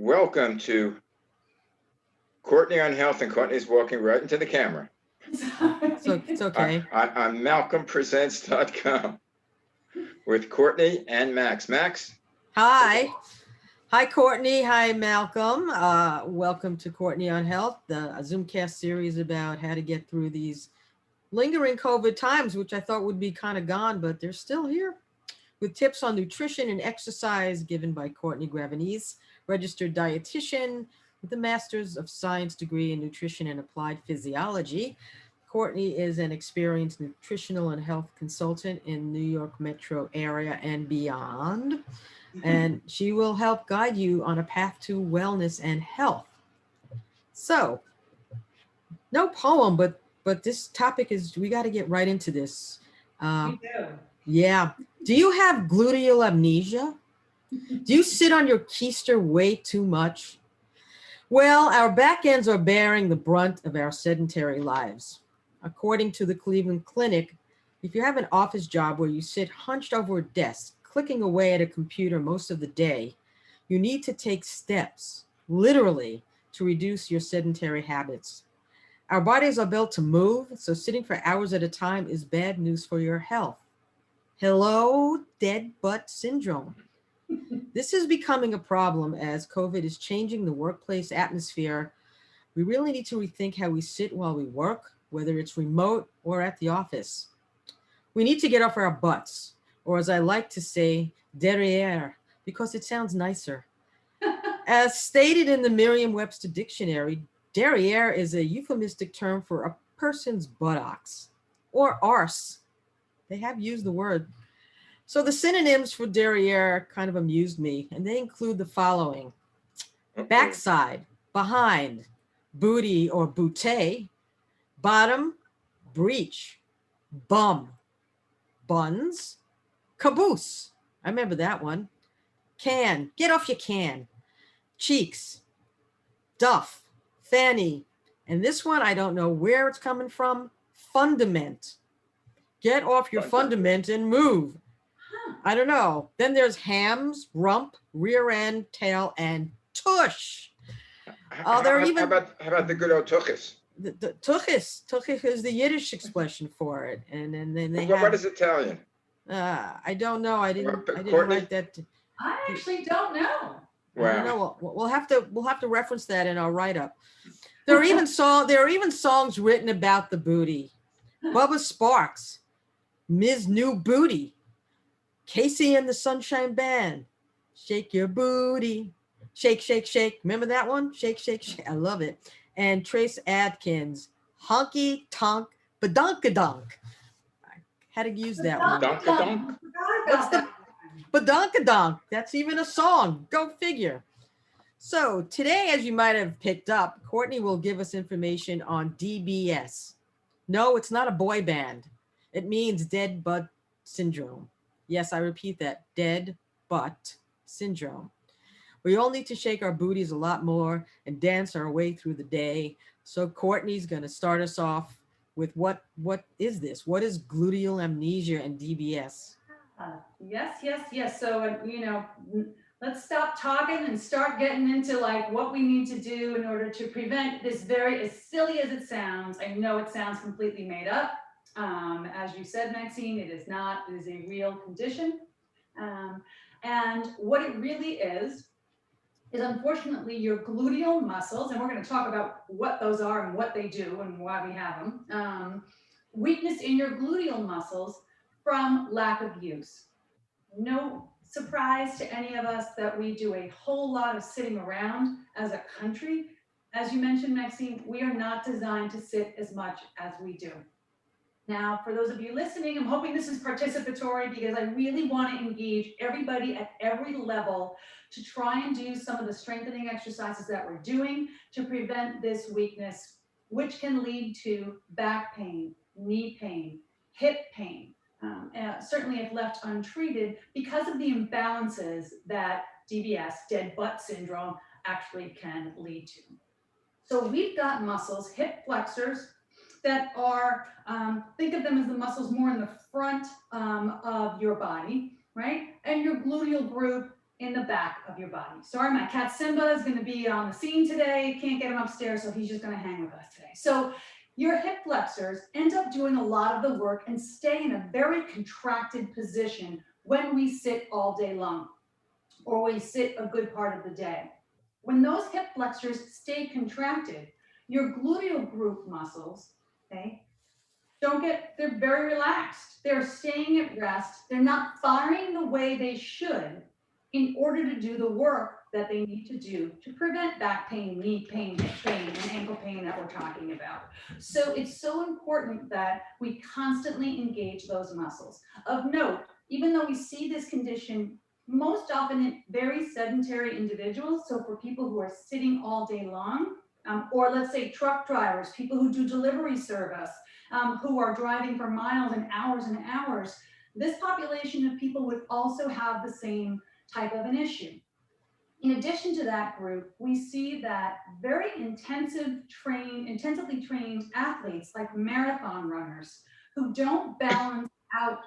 Welcome to Courtney on Health, and Courtney's walking right into the camera. So it's okay. I'm MalcolmPresents.com with Courtney and Max. Max? Hi. Hi, Courtney. Hi, Malcolm. Welcome to Courtney on Health, the Zoomcast series about how to get through these lingering COVID times, which I thought would be kind of gone, but they're still here. With tips on nutrition and exercise given by Courtney Gravenese, registered dietitian with a Master's of Science degree in Nutrition and Applied Physiology. Courtney is an experienced nutritional and health consultant in New York metro area and beyond, and she will help guide you on a path to wellness and health. So, no poem, but this topic is, we got to get right into this. We do. Yeah. Do you have gluteal amnesia? Do you sit on your keister way too much? Well, our back ends are bearing the brunt of our sedentary lives. According to the Cleveland Clinic, if you have an office job where you sit hunched over a desk, clicking away at a computer most of the day, you need to take steps, literally, to reduce your sedentary habits. Our bodies are built to move, so sitting for hours at a time is bad news for your health. Hello, dead butt syndrome. This is becoming a problem as COVID is changing the workplace atmosphere. We really need to rethink how we sit while we work, whether it's remote or at the office. We need to get off our butts, or as I like to say, derrière, because it sounds nicer. As stated in the Merriam-Webster dictionary, derrière is a euphemistic term for a person's buttocks, or arse. They have used the word. So the synonyms for derrière kind of amused me, and they include the following: backside, behind, booty or bootay, bottom, breech, bum, buns, caboose. I remember that one. Can, get off your can. Cheeks, duff, fanny, and this one, I don't know where it's coming from, fundament. Get off your fundament and move. I don't know. Then there's hams, rump, rear end, tail, and tush. How about the good old tuchus? The tuchis is the Yiddish expression for it, and then they What have. is Italian? I don't know. I didn't Courtney? write that. I actually don't know. I don't know. We'll have to reference that in our write up. There are even songs written about the booty. Bubba Sparks, Ms. New Booty. Casey and the Sunshine Band, shake your booty, shake, shake, shake. Remember that one? Shake, shake, shake. I love it. And Trace Adkins, honky tonk, badunkadunk. I had to use that one. Badunkadunk? What's the badunkadunk? That's even a song. Go figure. So today, as you might have picked up, Courtney will give us information on DBS. No, it's not a boy band. It means dead butt syndrome. Yes, I repeat that, dead butt syndrome. We all need to shake our booties a lot more and dance our way through the day. So Courtney's going to start us off with what is this? What is gluteal amnesia and DBS? Yes. So, let's stop talking and start getting into like what we need to do in order to prevent this very, as silly as it sounds. I know it sounds completely made up. As you said, Maxine, it is not. It is a real condition. And what it really is unfortunately your gluteal muscles, and we're going to talk about what those are and what they do and why we have them. Weakness in your gluteal muscles from lack of use. No surprise to any of us that we do a whole lot of sitting around as a country. As you mentioned, Maxine, we are not designed to sit as much as we do. Now, for those of you listening, I'm hoping this is participatory because I really want to engage everybody at every level to try and do some of the strengthening exercises that we're doing to prevent this weakness, which can lead to back pain, knee pain, hip pain, certainly if left untreated because of the imbalances that DBS, dead butt syndrome, actually can lead to. So we've got muscles, hip flexors, that are, think of them as the muscles more in the front of your body, right? And your gluteal group in the back of your body. Sorry, my cat Simba is going to be on the scene today. Can't get him upstairs, so he's just going to hang with us today. So your hip flexors end up doing a lot of the work and stay in a very contracted position when we sit all day long, or we sit a good part of the day. When those hip flexors stay contracted, your gluteal group muscles, okay, they're very relaxed. They're staying at rest. They're not firing the way they should in order to do the work that they need to do to prevent back pain, knee pain, hip pain, and ankle pain that we're talking about. So it's so important that we constantly engage those muscles. Of note, even though we see this condition most often in very sedentary individuals, so for people who are sitting all day long, or let's say truck drivers, people who do delivery service, who are driving for miles and hours, this population of people would also have the same type of an issue. In addition to that group, we see that very intensively trained athletes like marathon runners who don't balance out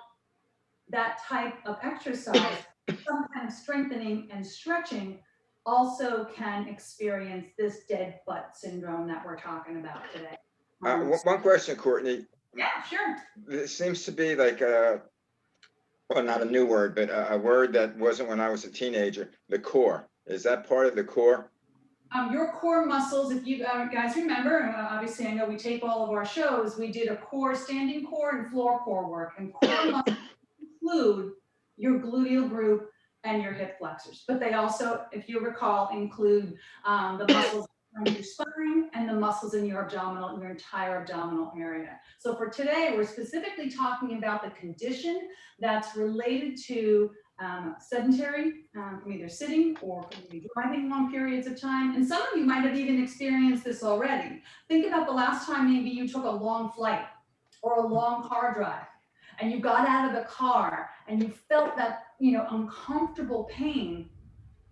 that type of exercise, some kind of strengthening and stretching, also can experience this dead butt syndrome that we're talking about today. One question, Courtney. Yeah, sure. This seems to be like well, not a new word, but a word that wasn't when I was a teenager, the core. Is that part of the core? Your core muscles, if you guys remember, obviously I know we tape all of our shows, we did a core, standing core and floor core work, and core muscles include your gluteal group and your hip flexors. But they also, if you recall, include the muscles around your spine and the muscles in your abdominal, your entire abdominal area. So for today, we're specifically talking about the condition that's related to sedentary, from either sitting or from maybe driving long periods of time. And some of you might have even experienced this already. Think about the last time maybe you took a long flight or a long car drive, and you got out of the car and you felt that, uncomfortable pain.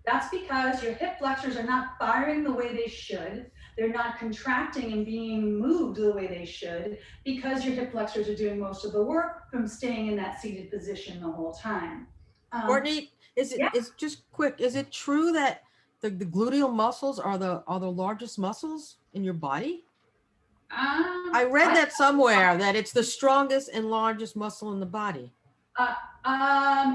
That's because your hip flexors are not firing the way they should. They're not contracting and being moved the way they should, because your hip flexors are doing most of the work from staying in that seated position the whole time. Courtney, it's just quick. Is it true that the gluteal muscles are the largest muscles in your body? I read that somewhere, that it's the strongest and largest muscle in the body.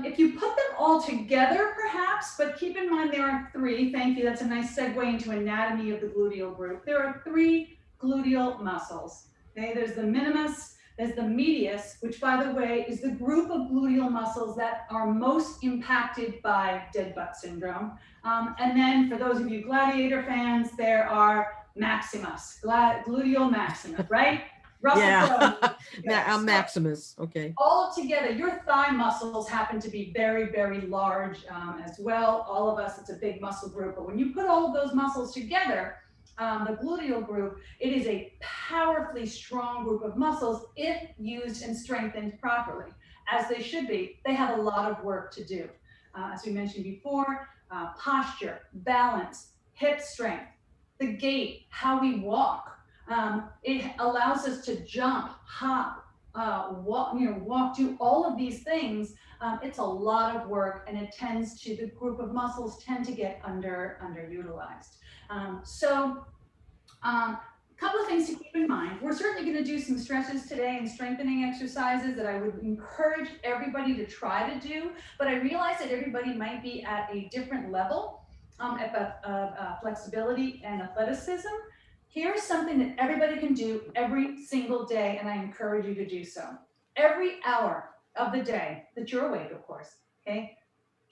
If you put them all together, perhaps, but keep in mind there are three. Thank you. That's a nice segue into anatomy of the gluteal group. There are three gluteal muscles. Okay, there's the minimus, there's the medius, which, by the way, is the group of gluteal muscles that are most impacted by dead butt syndrome. And then for those of you gladiator fans, there are maximus, gluteal maximus, right? Yeah, I'm Maximus. Okay. All together, your thigh muscles happen to be very, very large as well. All of us, it's a big muscle group. But when you put all of those muscles together, the gluteal group, it is a powerfully strong group of muscles if used and strengthened properly, as they should be. They have a lot of work to do. As we mentioned before, posture, balance, hip strength, the gait, how we walk. It allows us to jump, hop, walk, do all of these things. It's a lot of work, and it tends to, the group of muscles tend to get underutilized. A couple of things to keep in mind. We're certainly going to do some stretches today and strengthening exercises that I would encourage everybody to try to do, but I realize that everybody might be at a different level of flexibility and athleticism. Here's something that everybody can do every single day, and I encourage you to do so. Every hour of the day that you're awake, of course, okay?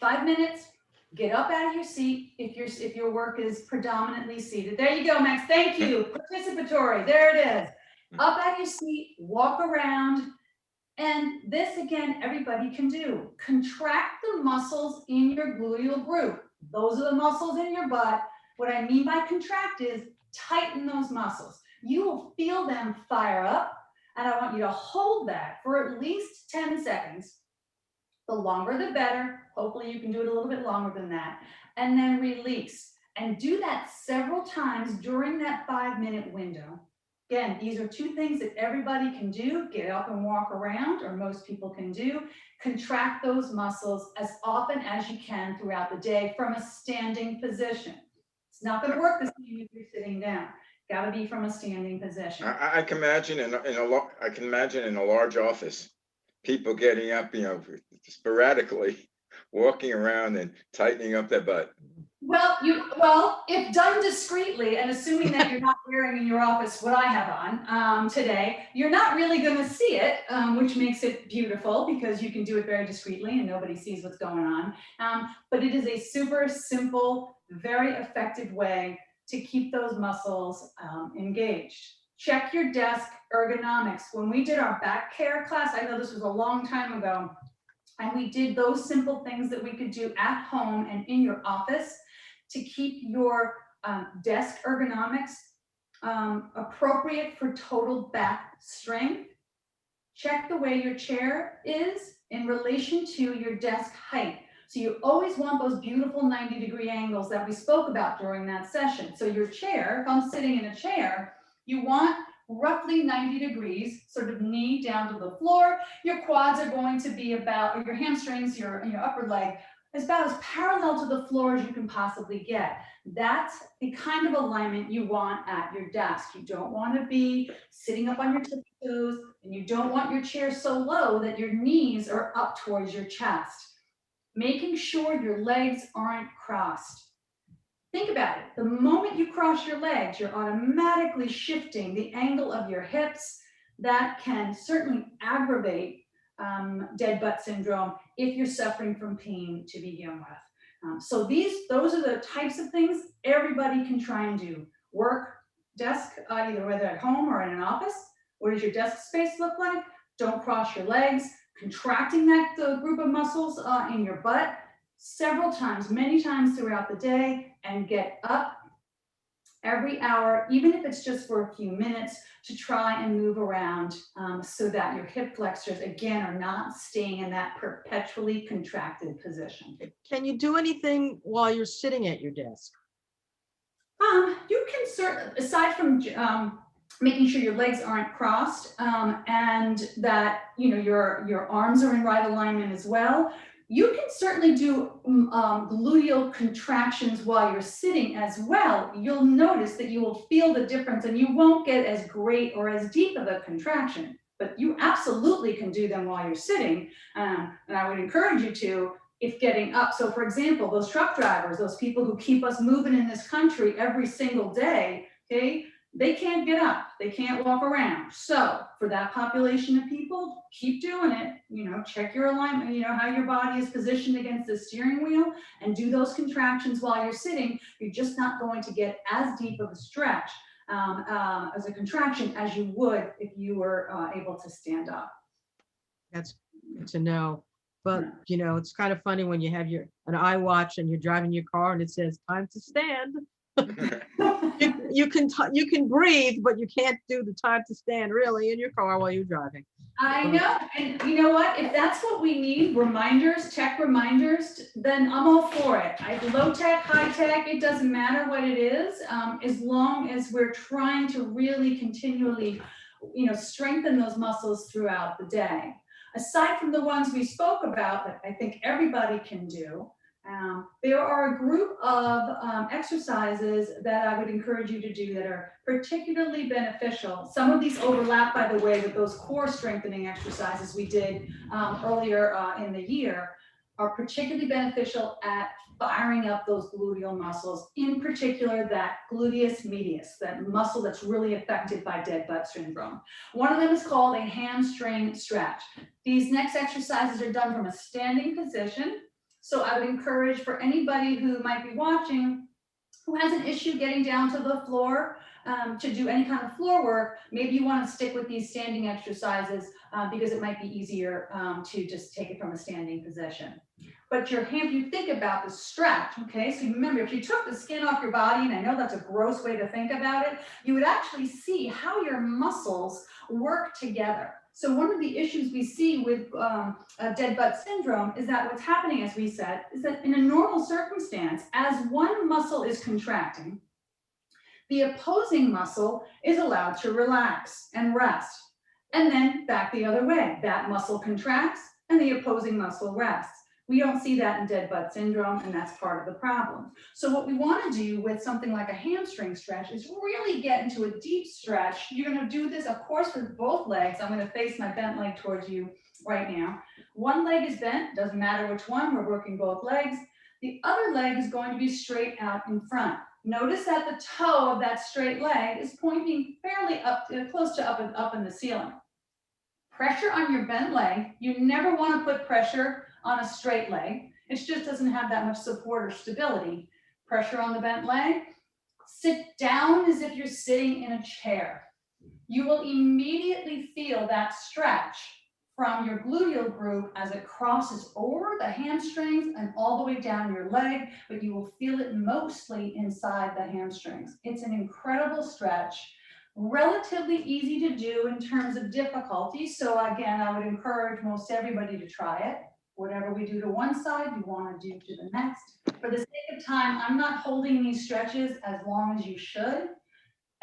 5 minutes, get up out of your seat if your work is predominantly seated. There you go, Max, thank you. Participatory, there it is. Up out of your seat, walk around, and this, again, everybody can do. Contract the muscles in your gluteal group. Those are the muscles in your butt. What I mean by contract is tighten those muscles. You will feel them fire up, and I want you to hold that for at least 10 seconds. The longer the better. Hopefully you can do it a little bit longer than that. And then release. And do that several times during that 5-minute window. Again, these are two things that everybody can do. Get up and walk around, or most people can do. Contract those muscles as often as you can throughout the day from a standing position. It's not going to work the same if you're sitting down. Got to be from a standing position. I can imagine I can imagine in a large office, people getting up, sporadically, walking around and tightening up their butt. Well, if done discreetly, and assuming that you're not wearing in your office what I have on today, you're not really going to see it, which makes it beautiful because you can do it very discreetly and nobody sees what's going on. But it is a super simple, very effective way to keep those muscles engaged. Check your desk ergonomics. When we did our back care class, I know this was a long time ago, and we did those simple things that we could do at home and in your office to keep your desk ergonomics appropriate for total back strength. Check the way your chair is in relation to your desk height. So you always want those beautiful 90-degree angles that we spoke about during that session. So your chair, if I'm sitting in a chair, you want roughly 90 degrees, sort of knee down to the floor. Your quads are going to be about, or your hamstrings, your upper leg, is about as parallel to the floor as you can possibly get. That's the kind of alignment you want at your desk. You don't want to be sitting up on your toes, and you don't want your chair so low that your knees are up towards your chest. Making sure your legs aren't crossed. Think about it. The moment you cross your legs, you're automatically shifting the angle of your hips. That can certainly aggravate dead butt syndrome if you're suffering from pain to begin with. So those are the types of things everybody can try and do. Work desk, either whether at home or in an office. What does your desk space look like? Don't cross your legs. Contracting that group of muscles in your butt several times, many times throughout the day, and get up every hour, even if it's just for a few minutes, to try and move around so that your hip flexors, again, are not staying in that perpetually contracted position. Can you do anything while you're sitting at your desk? You can certainly, aside from making sure your legs aren't crossed and that your arms are in right alignment as well, you can certainly do gluteal contractions while you're sitting as well. You'll notice that you will feel the difference, and you won't get as great or as deep of a contraction, but you absolutely can do them while you're sitting. And I would encourage you to, if getting up. So for example, those truck drivers, those people who keep us moving in this country every single day, okay, they can't get up, they can't walk around. So for that population of people, keep doing it. Check your alignment, how your body is positioned against the steering wheel, and do those contractions while you're sitting. You're just not going to get as deep of a stretch as a contraction as you would if you were able to stand up. That's good to know. But it's kind of funny when you have an iWatch and you're driving your car and it says time to stand. you can breathe, but you can't do the time to stand really in your car while you're driving. I know, and you know what? If that's what we need, reminders, tech reminders, then I'm all for it. Low tech, high tech, it doesn't matter what it is, as long as we're trying to really continually, strengthen those muscles throughout the day. Aside from the ones we spoke about that I think everybody can do, there are a group of exercises that I would encourage you to do that are particularly beneficial. Some of these overlap, by the way, with those core strengthening exercises we did earlier in the year, are particularly beneficial at firing up those gluteal muscles, in particular that gluteus medius, that muscle that's really affected by dead butt syndrome. One of them is called a hamstring stretch. These next exercises are done from a standing position. So I would encourage, for anybody who might be watching who has an issue getting down to the floor to do any kind of floor work, maybe you want to stick with these standing exercises because it might be easier to just take it from a standing position. But you think about the stretch, okay? So remember, if you took the skin off your body, and I know that's a gross way to think about it, you would actually see how your muscles work together. So one of the issues we see with dead butt syndrome is that what's happening, as we said, is that in a normal circumstance, as one muscle is contracting, The opposing muscle is allowed to relax and rest. And then back the other way. That muscle contracts and the opposing muscle rests. We don't see that in dead butt syndrome, and that's part of the problem. So what we want to do with something like a hamstring stretch is really get into a deep stretch. You're going to do this, of course, with both legs. I'm going to face my bent leg towards you right now. One leg is bent, doesn't matter which one, we're working both legs. The other leg is going to be straight out in front. Notice that the toe of that straight leg is pointing fairly up, close to up in the ceiling. Pressure on your bent leg. You never want to put pressure on a straight leg. It just doesn't have that much support or stability. Pressure on the bent leg. Sit down as if you're sitting in a chair. You will immediately feel that stretch from your gluteal group as it crosses over the hamstrings and all the way down your leg, but you will feel it mostly inside the hamstrings. It's an incredible stretch, relatively easy to do in terms of difficulty. So again, I would encourage most everybody to try it. Whatever we do to one side, you want to do to the next. For the sake of time, I'm not holding these stretches as long as you should.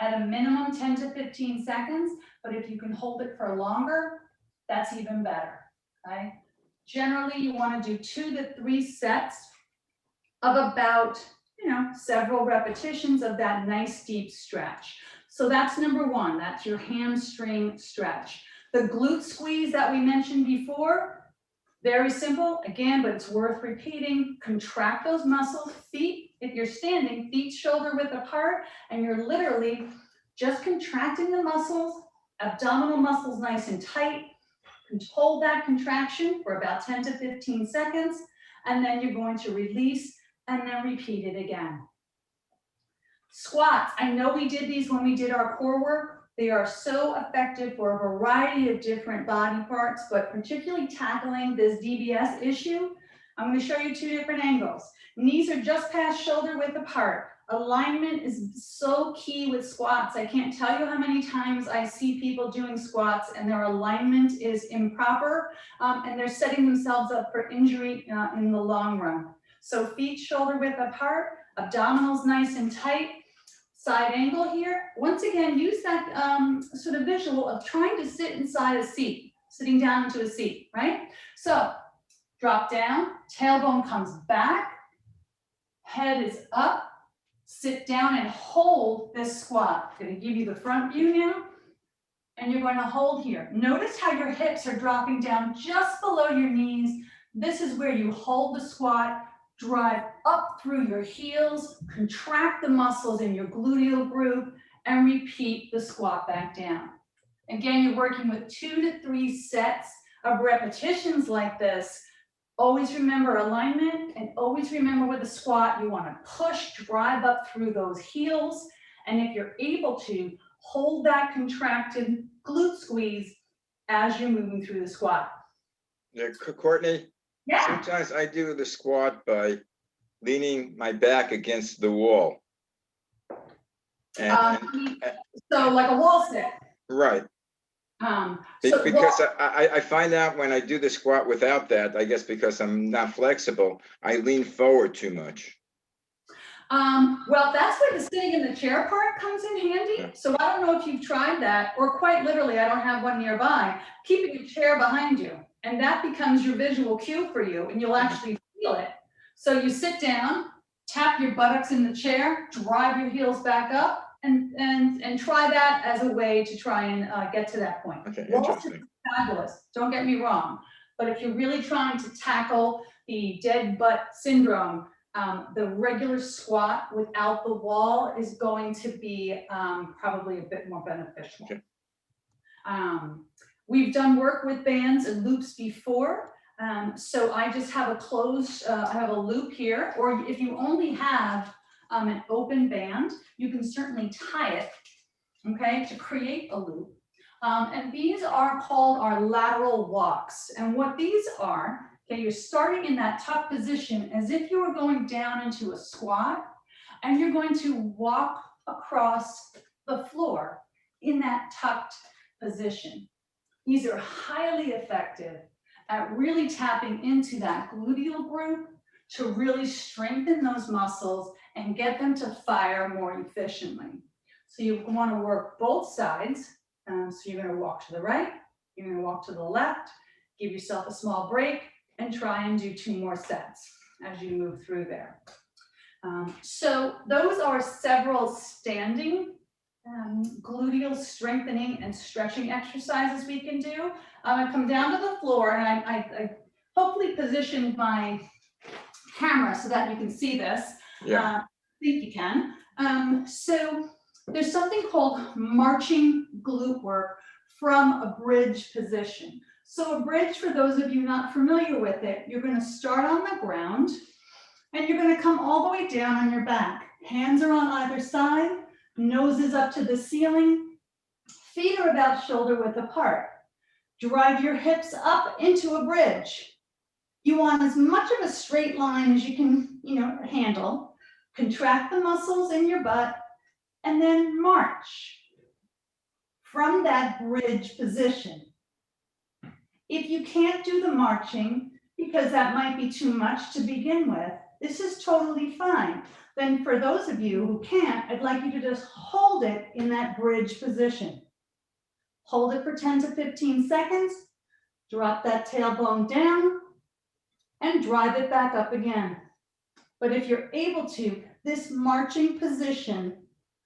At a minimum, 10 to 15 seconds, but if you can hold it for longer, that's even better, okay? Generally, you want to do 2 to 3 sets of about, several repetitions of that nice deep stretch. So that's number 1, that's your hamstring stretch. The glute squeeze that we mentioned before, very simple, again, but it's worth repeating. Contract those muscles, feet, if you're standing, feet shoulder width apart, and you're literally just contracting the muscles, abdominal muscles nice and tight. Hold that contraction for about 10 to 15 seconds, and then you're going to release and then repeat it again. Squats, I know we did these when we did our core work. They are so effective for a variety of different body parts, but particularly tackling this DBS issue. I'm going to show you 2 different angles. Knees are just past shoulder width apart. Alignment is so key with squats. I can't tell you how many times I see people doing squats and their alignment is improper, and they're setting themselves up for injury in the long run. So feet shoulder width apart, abdominals nice and tight. Side angle here. Once again, use that sort of visual of trying to sit inside a seat, sitting down into a seat, right? So drop down, tailbone comes back, head is up, sit down and hold this squat. I'm going to give you the front view now, and you're going to hold here. Notice how your hips are dropping down just below your knees. This is where you hold the squat. Drive up through your heels, contract the muscles in your gluteal group, and repeat the squat back down. Again, you're working with 2 to 3 sets of repetitions like this. Always remember alignment, and always remember with the squat, you want to push, drive up through those heels. And if you're able to, hold that contracted glute squeeze as you're moving through the squat. Yeah, Courtney? Yeah. Sometimes I do the squat by leaning my back against the wall. So like a wall sit. Right. Because I find out when I do the squat without that, I guess because I'm not flexible, I lean forward too much. Well, that's where the sitting in the chair part comes in handy. Yeah. So I don't know if you've tried that, or quite literally, I don't have one nearby, keeping a chair behind you. And that becomes your visual cue for you, and you'll actually feel it. So you sit down, tap your buttocks in the chair, drive your heels back up, and try that as a way to try and get to that point. Okay, interesting. Fabulous, don't get me wrong. But if you're really trying to tackle the dead butt syndrome, the regular squat without the wall is going to be probably a bit more beneficial. Okay. We've done work with bands and loops before. So I just have a closed, I have a loop here, or if you only have an open band, you can certainly tie it, okay, to create a loop. And these are called our lateral walks. And what these are, okay, you're starting in that tuck position as if you were going down into a squat, and you're going to walk across the floor in that tucked position. These are highly effective at really tapping into that gluteal group to really strengthen those muscles and get them to fire more efficiently. So you want to work both sides. So you're going to walk to the right, you're going to walk to the left, give yourself a small break, and try and do 2 more sets as you move through there. So those are several standing gluteal strengthening and stretching exercises we can do. I'm going to come down to the floor, and I hopefully positioned my camera so that you can see this. Yeah. I think you can. So there's something called marching glute work from a bridge position. So a bridge, for those of you not familiar with it, you're going to start on the ground and you're going to come all the way down on your back. Hands are on either side, nose is up to the ceiling, feet are about shoulder width apart. Drive your hips up into a bridge. You want as much of a straight line as you can, handle. Contract the muscles in your butt and then march from that bridge position. If you can't do the marching, because that might be too much to begin with, this is totally fine. Then for those of you who can't, I'd like you to just hold it in that bridge position. Hold it for 10 to 15 seconds, drop that tailbone down, and drive it back up again. But if you're able to, this marching position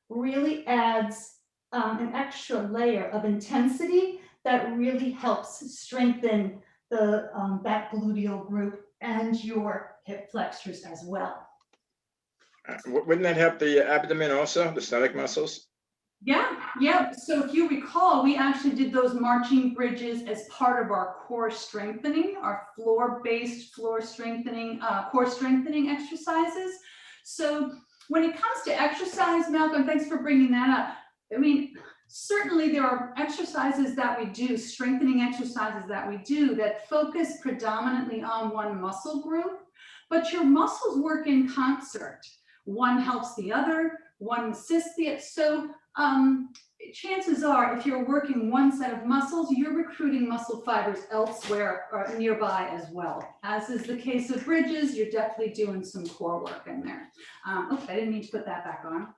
really adds an extra layer of intensity that really helps strengthen the that gluteal group and your hip flexors as well. Wouldn't that help the abdomen also, the stomach muscles? Yeah. So if you recall, we actually did those marching bridges as part of our core strengthening, our floor-based core strengthening exercises. So when it comes to exercise, Malcolm, thanks for bringing that up. I mean, certainly there are exercises that we do, strengthening exercises that we do that focus predominantly on one muscle group, but your muscles work in concert. One helps the other, one assists the other. So chances are, if you're working one set of muscles, you're recruiting muscle fibers elsewhere or nearby as well. As is the case with bridges, you're definitely doing some core work in there. I didn't need to put that back on.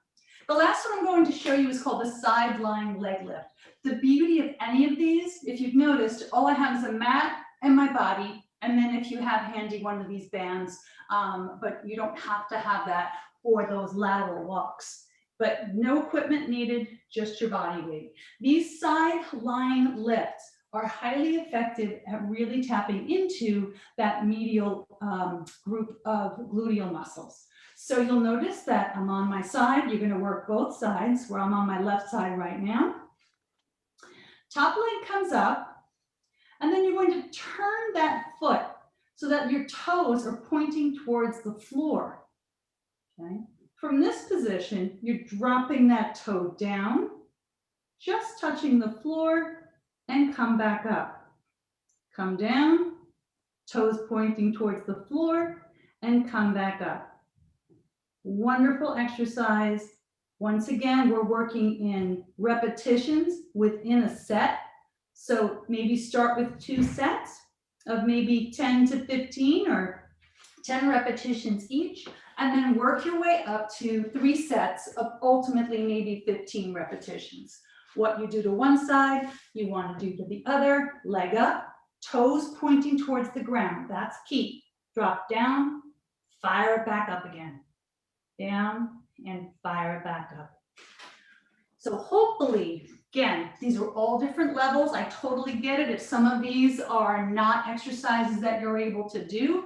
The last one I'm going to show you is called the side lying leg lift. The beauty of any of these, if you've noticed, all I have is a mat and my body, and then if you have handy one of these bands, but you don't have to have that for those lateral walks. But no equipment needed, just your body weight. These side lying lifts are highly effective at really tapping into that medial group of gluteal muscles. So you'll notice that I'm on my side. You're going to work both sides, where I'm on my left side right now. Top leg comes up, and then you're going to turn that foot so that your toes are pointing towards the floor. Okay. From this position, you're dropping that toe down, just touching the floor, and come back up. Come down, toes pointing towards the floor, and come back up. Wonderful exercise. Once again, we're working in repetitions within a set. So maybe start with 2 sets of maybe 10 to 15 or 10 repetitions each, and then work your way up to 3 sets of ultimately maybe 15 repetitions. What you do to one side, you want to do to the other. Leg up, toes pointing towards the ground. That's key. Drop down, fire it back up again. Down and fire it back up. So hopefully, again, these are all different levels. I totally get it if some of these are not exercises that you're able to do,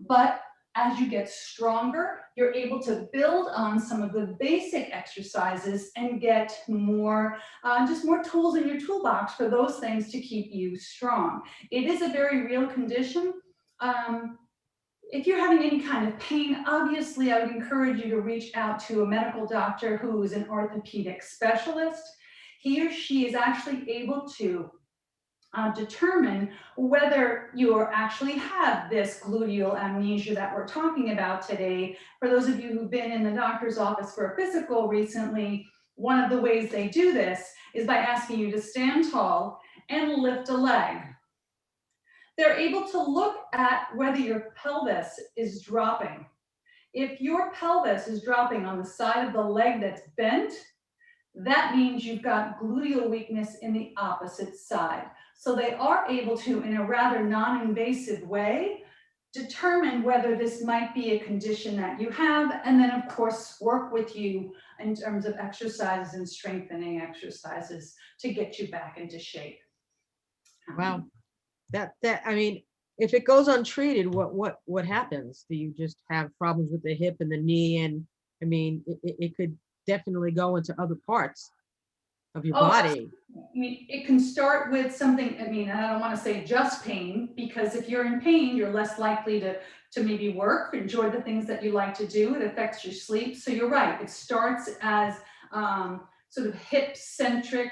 but as you get stronger, you're able to build on some of the basic exercises and get more, just more tools in your toolbox for those things to keep you strong. It is a very real condition. If you're having any kind of pain, obviously I would encourage you to reach out to a medical doctor who is an orthopedic specialist. He or she is actually able to determine whether you actually have this gluteal amnesia that we're talking about today. For those of you who've been in the doctor's office for a physical recently, one of the ways they do this is by asking you to stand tall and lift a leg. They're able to look at whether your pelvis is dropping. If your pelvis is dropping on the side of the leg that's bent, that means you've got gluteal weakness in the opposite side. So they are able to, in a rather non-invasive way, determine whether this might be a condition that you have, and then of course work with you in terms of exercises and strengthening exercises to get you back into shape. Wow. That I mean, if it goes untreated, what happens? Do you just have problems with the hip and the knee? And I mean, it could definitely go into other parts of your body. I mean, it can start with something, I mean, I don't want to say just pain, because if you're in pain, you're less likely to maybe work, enjoy the things that you like to do. It affects your sleep. So you're right. It starts as sort of hip-centric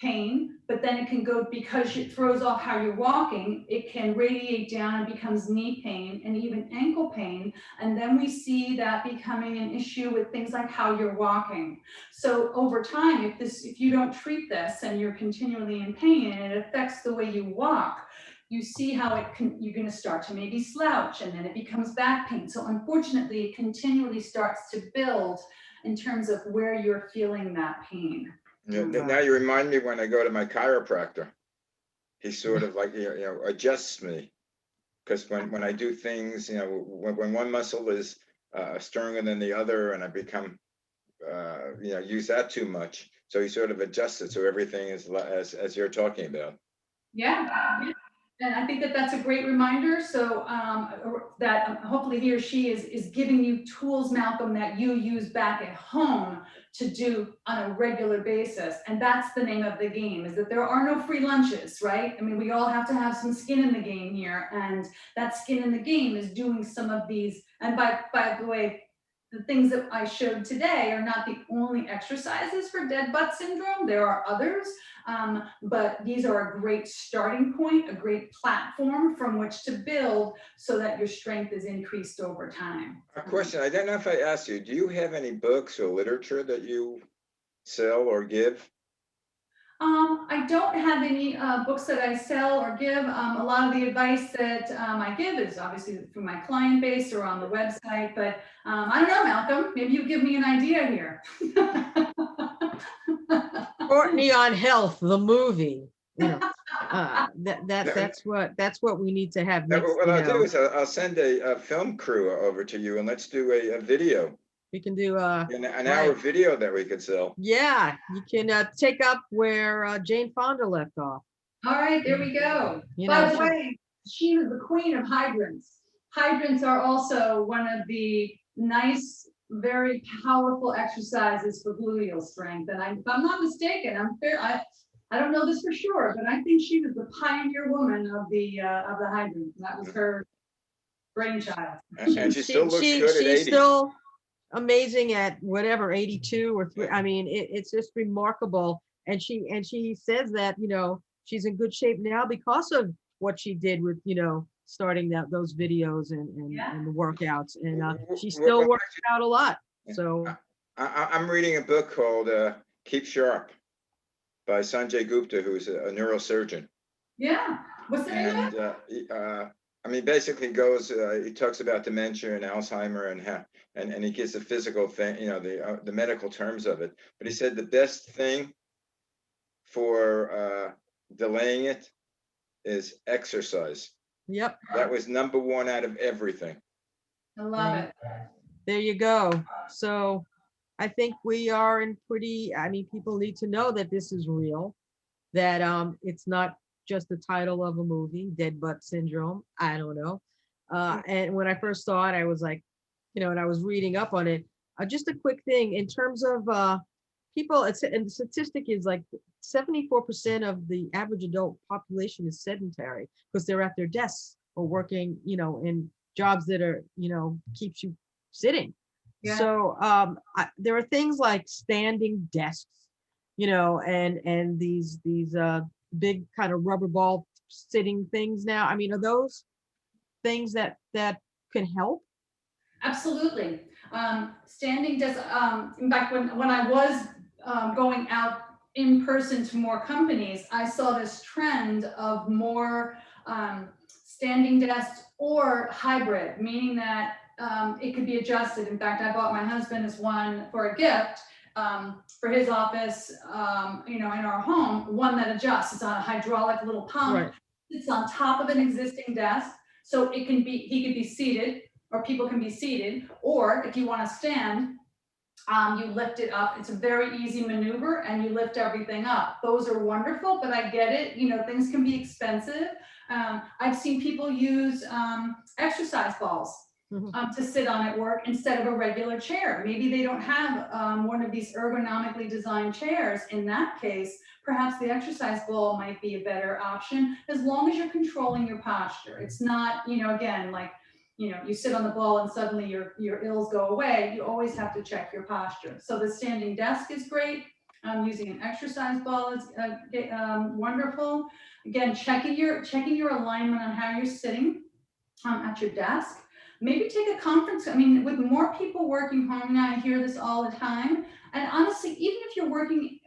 pain, but then it can go, because it throws off how you're walking, it can radiate down and becomes knee pain and even ankle pain. And then we see that becoming an issue with things like how you're walking. So over time, if you don't treat this and you're continually in pain and it affects the way you walk, you see how you're going to start to maybe slouch, and then it becomes back pain. So unfortunately, it continually starts to build in terms of where you're feeling that pain. Yeah, now you remind me when I go to my chiropractor, he sort of like, adjusts me. Because when I do things, when one muscle is stronger than the other and I become, use that too much. So he sort of adjusts it so everything is as you're talking about. Yeah. And I think that that's a great reminder. So that hopefully he or she is giving you tools, Malcolm, that you use back at home to do on a regular basis. And that's the name of the game, is that there are no free lunches, right? I mean, we all have to have some skin in the game here. And that skin in the game is doing some of these. And by the way, the things that I showed today are not the only exercises for dead butt syndrome. There are others, but these are a great starting point, a great platform from which to build so that your strength is increased over time. A question, I don't know if I asked you, do you have any books or literature that you sell or give? I don't have any books that I sell or give. A lot of the advice that I give is obviously through my client base or on the website, but I don't know, Malcolm, maybe you give me an idea here. Courtney on Health, the movie. That's what we need to have next. What I'll do is I'll send a film crew over to you and let's do a video. We can do an hour video that we could sell. Yeah, you can take up where Jane Fonda left off. All right, there we go. By the way, she was the queen of hydrants. Hydrants are also one of the nice, very powerful exercises for gluteal strength. And if I'm not mistaken, I don't know this for sure, but I think she was the pioneer woman of the hydrant. That was her brainchild. And she still looks good at 80. She's still amazing at whatever, 82 or 3. I mean, it's just remarkable. And she says that, she's in good shape now because of what she did with, starting those videos and the workouts. And she still works out a lot. So I'm reading a book called Keep Sharp by Sanjay Gupta, who's a neurosurgeon. Yeah. What's the name of it? I mean, basically he talks about dementia and Alzheimer and he gives the physical thing, the medical terms of it. But he said the best thing for delaying it is exercise. Yep. That was number one out of everything. I love it. There you go. So I think we are in people need to know that this is real, that it's not just the title of a movie, Dead Butt Syndrome. I don't know. And when I first saw it, I was like, and I was reading up on it. Just a quick thing in terms of people, and the statistic is like 74% of the average adult population is sedentary because they're at their desks or working, in jobs that are, keeps you sitting. Yeah. So there are things like standing desks, and these big kind of rubber ball sitting things now. I mean, are those things that can help? Absolutely. Standing desks, in fact, when I was going out in person to more companies, I saw this trend of more standing desks or hybrid, meaning that it could be adjusted. In fact, I bought my husband one for a gift, for his office, you know, in our home, one that adjusts. It's on a hydraulic little pump. Right. It's on top of an existing desk, so it can be, he could be seated, or people can be seated, or if you want to stand, you lift it up. It's a very easy maneuver, and you lift everything up. Those are wonderful, but I get it. You know, things can be expensive. I've seen people use exercise balls to sit on at work instead of a regular chair. Maybe they don't have one of these ergonomically designed chairs. In that case, perhaps the exercise ball might be a better option, as long as you're controlling your posture. It's not, you know, again, like, you know, you sit on the ball and suddenly your ills go away. You always have to check your posture. So the standing desk is great. Using an exercise ball is wonderful. Again, checking your alignment on how you're sitting at your desk. Maybe take a conference. I mean, with more people working home now, I hear this all the time. And honestly, even if you're working,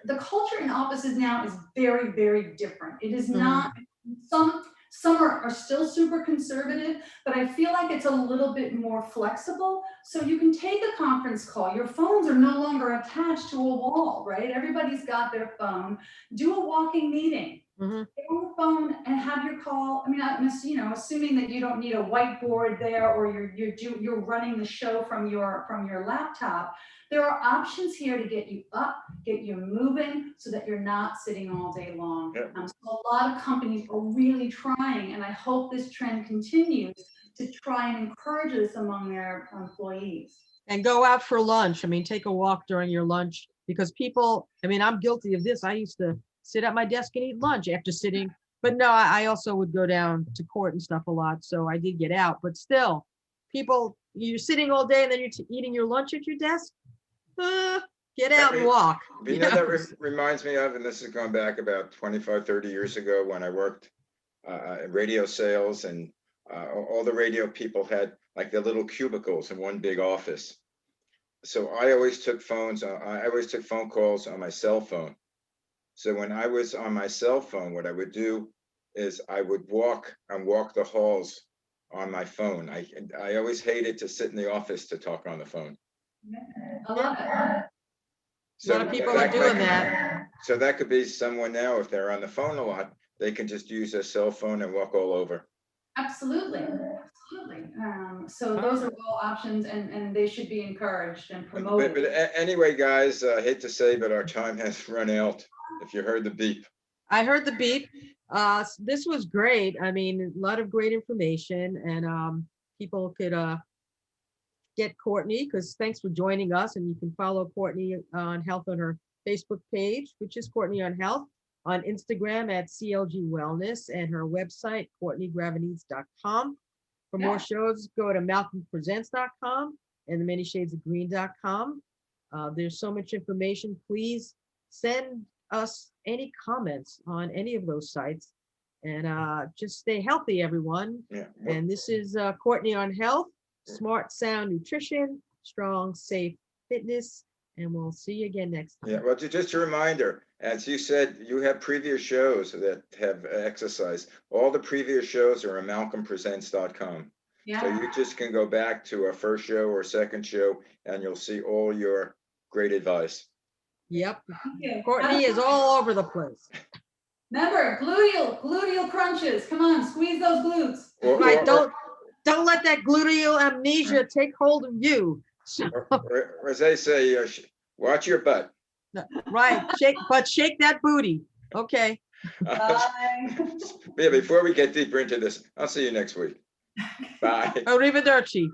the culture in offices now is very, very different. It is not, some are still super conservative, but I feel like it's a little bit more flexible. So you can take a conference call. Your phones are no longer attached to a wall, right? Everybody's got their phone. Do a walking meeting. Get on the phone and have your call. I mean, you know, assuming that you don't need a whiteboard there, or you're running the show from your laptop. There are options here to get you up, get you moving, so that you're not sitting all day long. Yeah. So a lot of companies are really trying, and I hope this trend continues, to try and encourage this among their employees. And go out for lunch. I mean, take a walk during your lunch, because people, I mean, I'm guilty of this. I used to sit at my desk and eat lunch after sitting, but no, I also would go down to court and stuff a lot. So I did get out, but still, people, you're sitting all day and then you're eating your lunch at your desk. Get out and walk. You know, that reminds me of, and this is going back about 25, 30 years ago, when I worked in radio sales, and all the radio people had like their little cubicles in one big office. So I always took phone calls on my cell phone. So when I was on my cell phone, what I would do is I would walk the halls on my phone. I always hated to sit in the office to talk on the phone. I love it. So a lot of people are doing that. So that could be someone now, if they're on the phone a lot, they can just use their cell phone and walk all over. Absolutely. So those are all options, and they should be encouraged and promoted. But anyway, guys, I hate to say, but our time has run out. If you heard the beep. I heard the beep. This was great. I mean, a lot of great information, and people could get Courtney, because thanks for joining us. And you can follow Courtney on Health on her Facebook page, which is Courtney on Health, on Instagram at CLG Wellness, and her website, CourtneyGravenites.com. For more shows, go to MalcolmPresents.com and theManyShadesOfGreen.com. There's so much information. Please send us any comments on any of those sites, and just stay healthy, everyone. Yeah. And this is Courtney on Health, smart, sound nutrition, strong, safe fitness, and we'll see you again next time. Yeah, well, just a reminder, as you said, you have previous shows that have exercise. All the previous shows are on MalcolmPresents.com. Yeah. So you just can go back to a first show or second show, and you'll see all your great advice. Yep. Thank you. Courtney is all over the place. Remember, gluteal crunches. Come on, squeeze those glutes. Right. Don't let that gluteal amnesia take hold of you. So, or as they say, watch your butt. right. Shake that booty. Okay. Bye. Yeah, before we get deeper into this, I'll see you next week. Bye. Arrivederci.